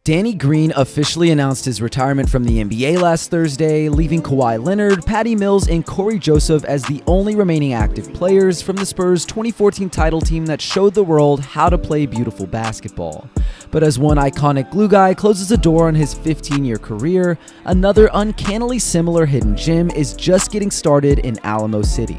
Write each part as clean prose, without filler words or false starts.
Danny Green officially announced his retirement from the NBA last Thursday, leaving Kawhi Leonard, Patty Mills, and Corey Joseph as the only remaining active players from the Spurs' 2014 title team that showed the world how to play beautiful basketball. But as one iconic glue guy closes the door on his 15-year career, another uncannily similar hidden gem is just getting started in Alamo City.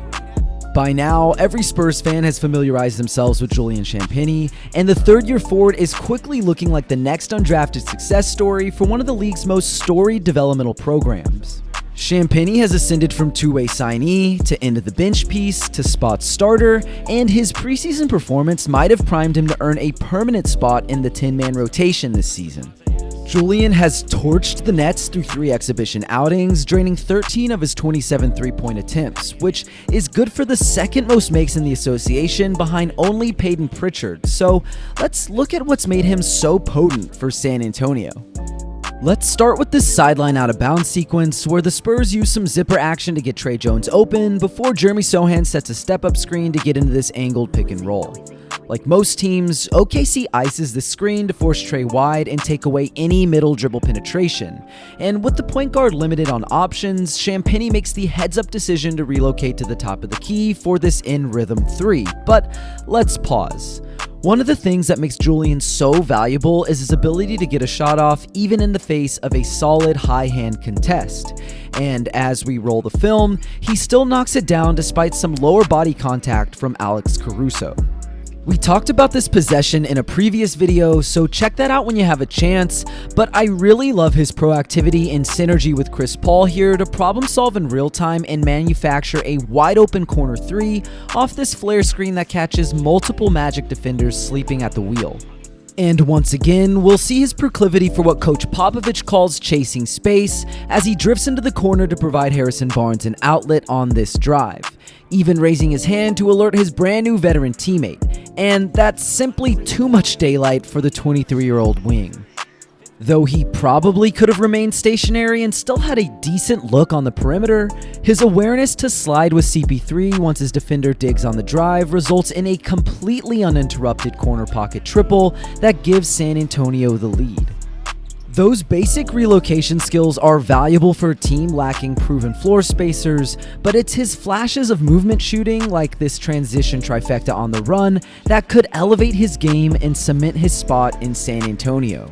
By now, every Spurs fan has familiarized themselves with Julian Champagnie, and the third-year forward is quickly looking like the next undrafted success story for one of the league's most storied developmental programs. Champagnie has ascended from two-way signee to end-of-the-bench piece to spot starter, and his preseason performance might have primed him to earn a permanent spot in the 10-man rotation this season. Julian has torched the Nets through 3 exhibition outings, draining 13 of his 27 three-point attempts, which is good for the second most makes in the association behind only Peyton Pritchard. So let's look at what's made him so potent for San Antonio. Let's start with this sideline out of bounds sequence where the Spurs use some zipper action to get Tre Jones open before Jeremy Sochan sets a step-up screen to get into this angled pick and roll. Like most teams, OKC ices the screen to force Tre wide and take away any middle dribble penetration. And with the point guard limited on options, Champagnie makes the heads-up decision to relocate to the top of the key for this in-rhythm 3. But let's pause. One of the things that makes Julian so valuable is his ability to get a shot off even in the face of a solid high-hand contest. And as we roll the film, he still knocks it down despite some lower body contact from Alex Caruso. We talked about this possession in a previous video, so check that out when you have a chance, but I really love his proactivity and synergy with Chris Paul here to problem solve in real time and manufacture a wide open corner 3 off this flare screen that catches multiple Magic defenders sleeping at the wheel. And once again, we'll see his proclivity for what Coach Popovich calls chasing space as he drifts into the corner to provide Harrison Barnes an outlet on this drive, even raising his hand to alert his brand new veteran teammate. And that's simply too much daylight for the 23-year-old wing. Though he probably could have remained stationary and still had a decent look on the perimeter, his awareness to slide with CP3 once his defender digs on the drive results in a completely uninterrupted corner pocket triple that gives San Antonio the lead. Those basic relocation skills are valuable for a team lacking proven floor spacers, but it's his flashes of movement shooting, like this transition trifecta on the run, that could elevate his game and cement his spot in San Antonio.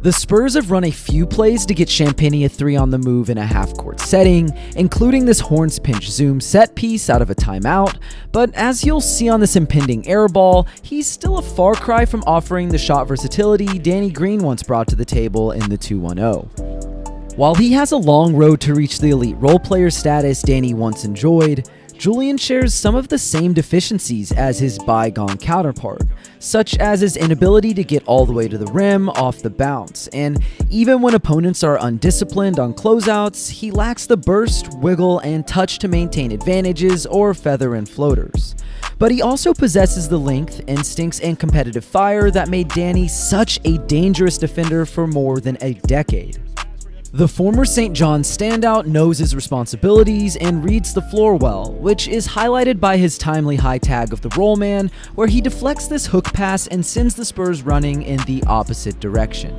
The Spurs have run a few plays to get Champagnie a 3 on the move in a half-court setting, including this Horns pinch zoom set piece out of a timeout, but as you'll see on this impending air ball, he's still a far cry from offering the shot versatility Danny Green once brought to the table in the 2-1-0. While he has a long road to reach the elite role player status Danny once enjoyed, Julian shares some of the same deficiencies as his bygone counterpart, such as his inability to get all the way to the rim off the bounce, and even when opponents are undisciplined on closeouts, he lacks the burst, wiggle, and touch to maintain advantages or feather in floaters. But he also possesses the length, instincts, and competitive fire that made Danny such a dangerous defender for more than a decade. The former St. John's standout knows his responsibilities and reads the floor well, which is highlighted by his timely high tag of the roll man, where he deflects this hook pass and sends the Spurs running in the opposite direction.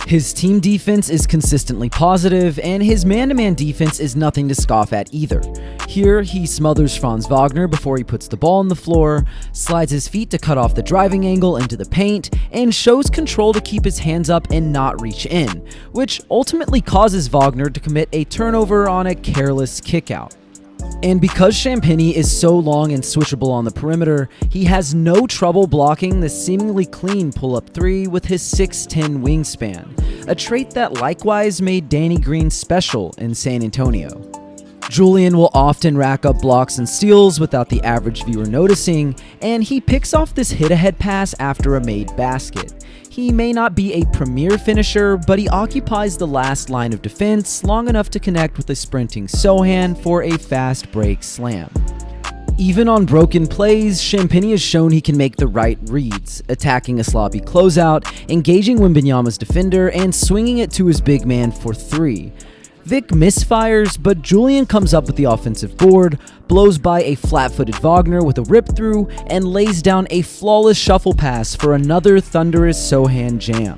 His team defense is consistently positive, and his man-to-man defense is nothing to scoff at either. Here, he smothers Franz Wagner before he puts the ball on the floor, slides his feet to cut off the driving angle into the paint, and shows control to keep his hands up and not reach in, which ultimately causes Wagner to commit a turnover on a careless kickout. And because Champagnie is so long and switchable on the perimeter, he has no trouble blocking the seemingly clean pull-up 3 with his 6'10 wingspan, a trait that likewise made Danny Green special in San Antonio. Julian will often rack up blocks and steals without the average viewer noticing, and he picks off this hit-ahead pass after a made basket. He may not be a premier finisher, but he occupies the last line of defense long enough to connect with a sprinting Sochan for a fast break slam. Even on broken plays, Champagnie has shown he can make the right reads, attacking a sloppy closeout, engaging Wembanyama's defender, and swinging it to his big man for 3. Vic misfires, but Julian comes up with the offensive board, blows by a flat-footed Wagner with a rip-through, and lays down a flawless shuffle pass for another thunderous Sochan jam.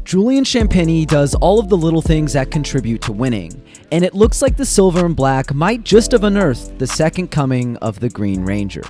Julian Champagnie does all of the little things that contribute to winning, and it looks like the Silver and Black might just have unearthed the second coming of the Green Ranger.